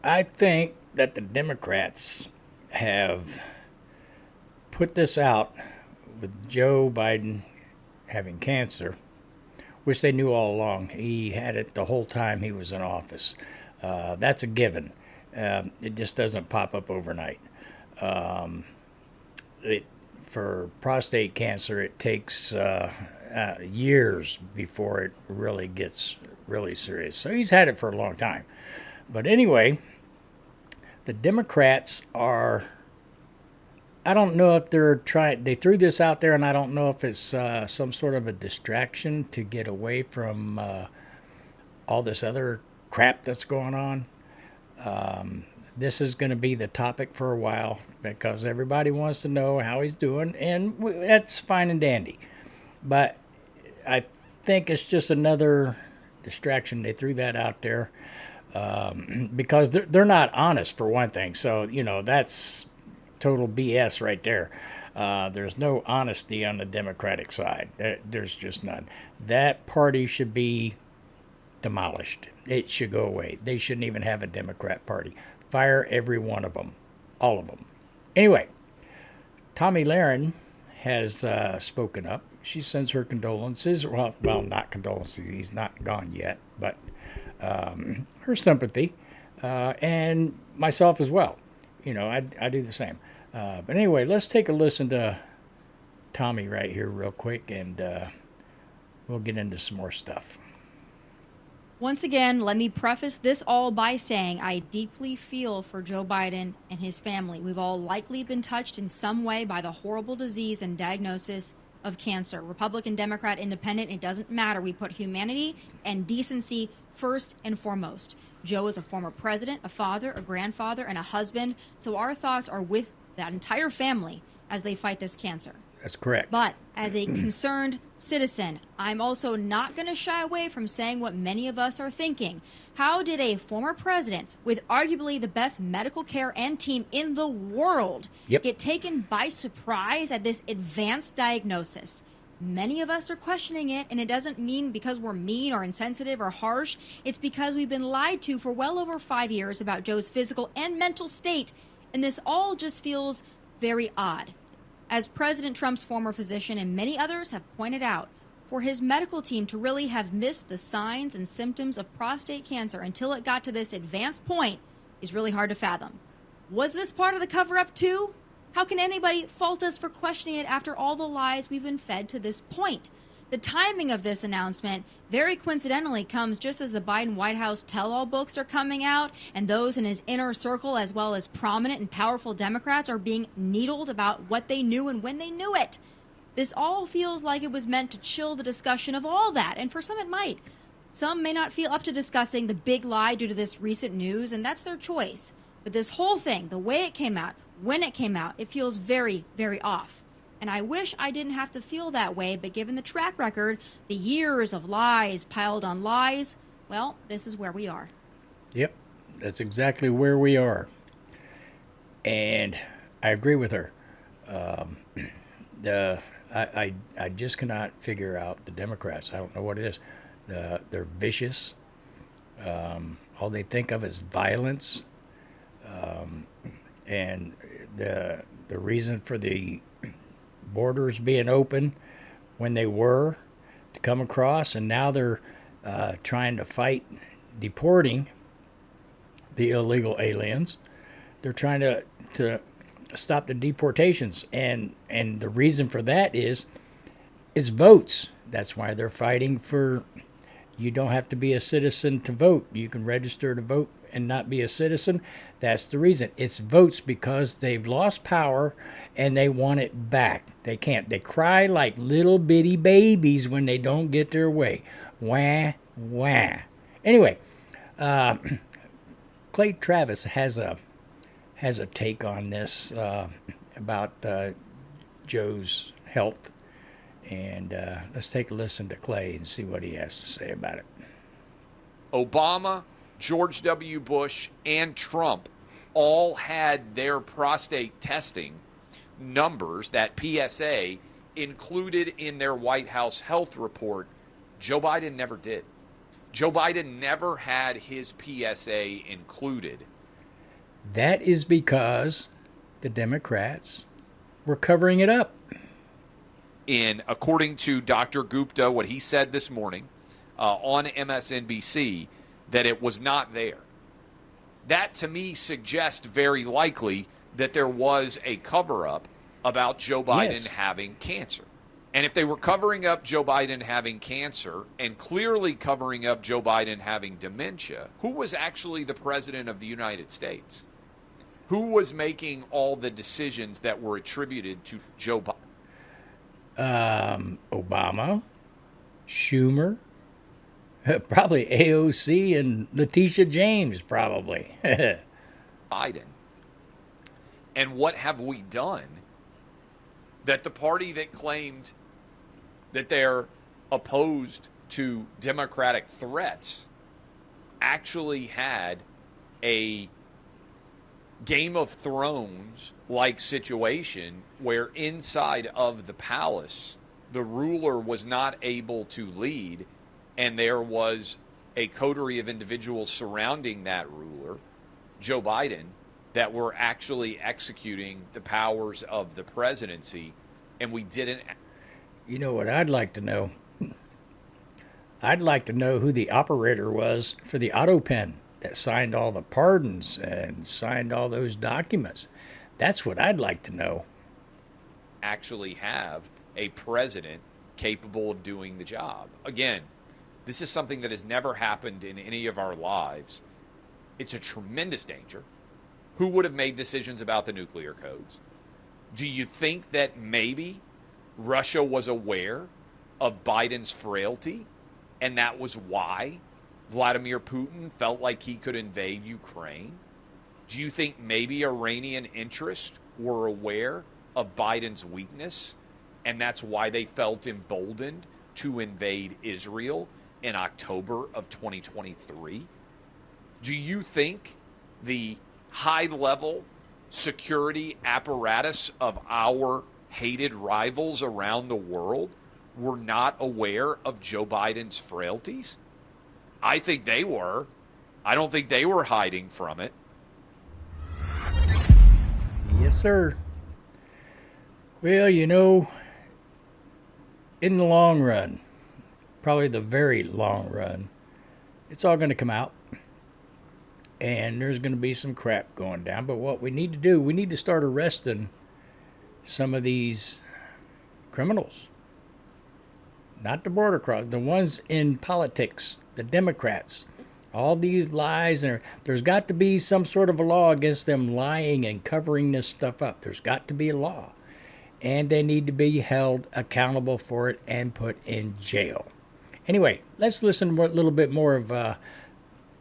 I think that the Democrats have put this out with Joe Biden having cancer, which they knew all along. He had it the whole time he was in office. That's a given. It just doesn't pop up overnight. Um, it For prostate cancer, it takes years before it really gets really serious. So he's had it for a long time. But anyway, the Democrats are. I don't know if they're trying. They threw this out there, and I don't know if it's some sort of a distraction to get away from all this other crap that's going on. This is going to be the topic for a while because everybody wants to know how he's doing, and that's fine and dandy. But I think it's just another distraction. They threw that out there because they're not honest for one thing. So that's total BS right there. There's no honesty on the Democratic side. There's just none. That party should be demolished. It should go away. They shouldn't even have a Democrat party. Fire every one of them, all of them. Anyway, Tommy Lahren has spoken up. She sends her condolences. Well, not condolences. He's not gone yet, but her sympathy, and myself as well. I do the same. But anyway, let's take a listen to Tommy right here, real quick, and we'll get into some more stuff. Once again, let me preface this all by saying I deeply feel for Joe Biden and his family. We've all likely been touched in some way by the horrible disease and diagnosis of cancer. Republican, Democrat, Independent, it doesn't matter. We put humanity and decency first and foremost. Joe is a former president, a father, a grandfather, and a husband. So our thoughts are with that entire family as they fight this cancer. That's correct. But as a concerned citizen, I'm also not going to shy away from saying what many of us are thinking. How did a former president with arguably the best medical care and team in the world get taken by surprise at this advanced diagnosis? Many of us are questioning it, and it doesn't mean because we're mean or insensitive or harsh. It's because we've been lied to for well over 5 years about Joe's physical and mental state, and this all just feels very odd. As President Trump's former physician and many others have pointed out, for his medical team to really have missed the signs and symptoms of prostate cancer until it got to this advanced point is really hard to fathom. Was this part of the cover-up too? How can anybody fault us for questioning it after all the lies we've been fed to this point? The timing of this announcement very coincidentally comes just as the Biden White House tell-all books are coming out, and those in his inner circle as well as prominent and powerful Democrats are being needled about what they knew and when they knew it. This all feels like it was meant to chill the discussion of all that, and for some it might. Some may not feel up to discussing the big lie due to this recent news, and that's their choice. But this whole thing, the way it came out, when it came out, it feels very, very off. And I wish I didn't have to feel that way, but given the track record, the years of lies piled on lies, well, this is where we are. Yep, that's exactly where we are. And I agree with her. I just cannot figure out the Democrats. I don't know what it is. They're vicious. All they think of is violence. And the reason for the borders being open when they were to come across, and now they're trying to fight deporting the illegal aliens. They're trying to stop the deportations, and the reason for that is votes. That's why they're fighting for. You don't have to be a citizen to vote. You can register to vote and not be a citizen. That's the reason. It's votes because they've lost power and they want it back. They can't. They cry like little bitty babies when they don't get their way. Wah, wah. Anyway, Clay Travis has a take on this about Joe's health. And let's take a listen to Clay and see what he has to say about it. Obama, George W. Bush, and Trump all had their prostate testing numbers, that PSA, included in their White House health report. Joe Biden never did. Joe Biden never had his PSA included. That is because the Democrats were covering it up. According to Dr. Gupta, what he said this morning on MSNBC, that it was not there. That to me suggests very likely that there was a cover-up about Joe Biden having cancer. And if they were covering up Joe Biden having cancer and clearly covering up Joe Biden having dementia, who was actually the president of the United States? Who was making all the decisions that were attributed to Joe Biden? Obama, Schumer, probably AOC and Letitia James, probably. Biden. And what have we done that the party that claimed that they're opposed to democratic threats actually had a Game of Thrones like situation where inside of the palace the ruler was not able to lead, and there was a coterie of individuals surrounding that ruler, Joe Biden, that were actually executing the powers of the presidency, and we didn't. You know what I'd like to know? I'd like to know who the operator was for the auto pen that signed all the pardons and signed all those documents. That's what I'd like to know. Actually have a president capable of doing the job. Again, this is something that has never happened in any of our lives. It's a tremendous danger. Who would have made decisions about the nuclear codes? Do you think that maybe Russia was aware of Biden's frailty, and that was why Vladimir Putin felt like he could invade Ukraine? Do you think maybe Iranian interests were aware of Biden's weakness, and that's why they felt emboldened to invade Israel in October of 2023? Do you think the high-level security apparatus of our hated rivals around the world were not aware of Joe Biden's frailties? I think they were. I don't think they were hiding from it. Yes, sir. Well, you know, in the long run, probably the very long run, it's all going to come out. And there's going to be some crap going down. But what we need to do, we need to start arresting some of these criminals. Not the border cross, the ones in politics, the Democrats. All these lies, and there's got to be some sort of a law against them lying and covering this stuff up. There's got to be a law. And they need to be held accountable for it and put in jail. Anyway, let's listen to a little bit more of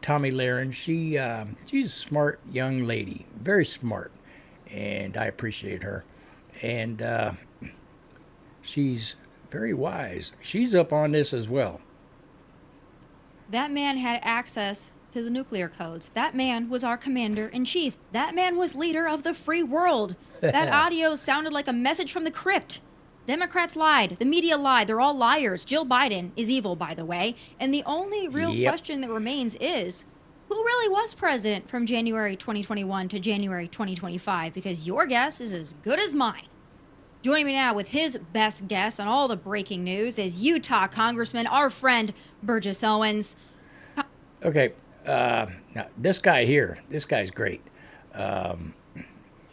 Tommy Lahren. She's a smart young lady, very smart, and I appreciate her. And she's very wise. She's up on this as well. That man had access to the nuclear codes. That man was our commander-in-chief. That man was leader of the free world. That audio sounded like a message from the crypt. Democrats lied. The media lied. They're all liars. Jill Biden is evil, by the way. And the only real question that remains is, who really was president from January 2021 to January 2025? Because your guess is as good as mine. Joining me now with his best guess on all the breaking news is Utah Congressman, our friend Burgess Owens. Okay, now this guy here, this guy's great. Well,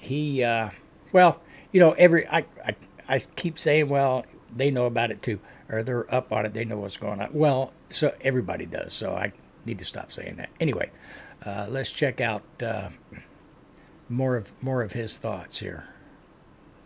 you know, I keep saying, well, they know about it too, or they're up on it. They know what's going on. Well, so everybody does. So I need to stop saying that. Anyway, let's check out more of his thoughts here.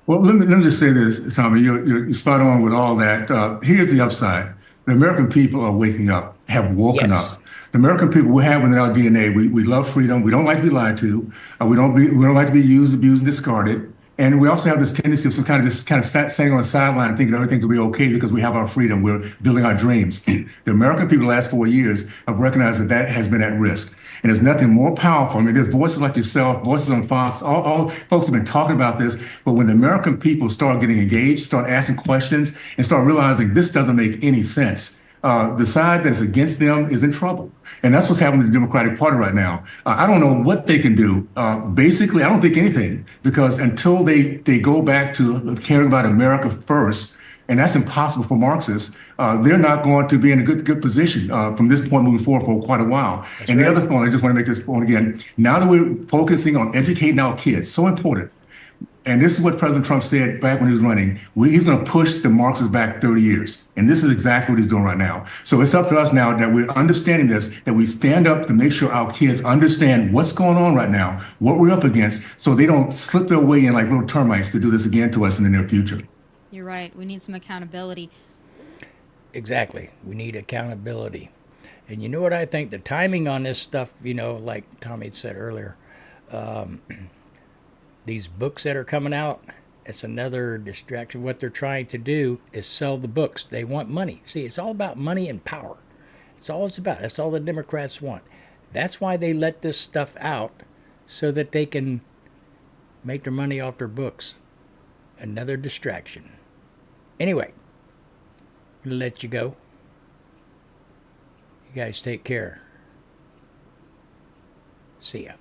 Well, let me just say this, Tommy. You're spot on with all that. Here's the upside: the American people are waking up, have woken up. The American people, we have within our DNA. We love freedom. We don't like to be lied to. We don't like to be used, abused, and discarded. And we also have this tendency of some kind of staying on the sideline, thinking everything's will be okay because we have our freedom. We're building our dreams. The American people, the last 4 years, have recognized that has been at risk. And there's nothing more powerful. I mean, there's voices like yourself, voices on Fox, all folks have been talking about this. But when the American people start getting engaged, start asking questions, and start realizing this doesn't make any sense, The side that's against them is in trouble. And that's what's happening to the Democratic Party right now. I don't know what they can do. Basically, I don't think anything, because until they go back to caring about America first, and that's impossible for Marxists, they're not going to be in a good position from this point moving forward for quite a while. That's and right. the other point, I just want to make this point again. Now that we're focusing on educating our kids, so important. And this is what President Trump said back when he was running. He's going to push the Marxists back 30 years. And this is exactly what he's doing right now. So it's up to us now that we're understanding this, that we stand up to make sure our kids understand what's going on right now, what we're up against, so they don't slip their way in like little termites to do this again to us in the near future. You're right. We need some accountability. Exactly. We need accountability. And you know what I think? The timing on this stuff, like Tommy had said earlier, these books that are coming out, it's another distraction. What they're trying to do is sell the books. They want money. See, it's all about money and power. It's all it's about. That's all the Democrats want. That's why they let this stuff out, so that they can make their money off their books. Another distraction. Anyway, I'm going to let you go. You guys take care. See ya.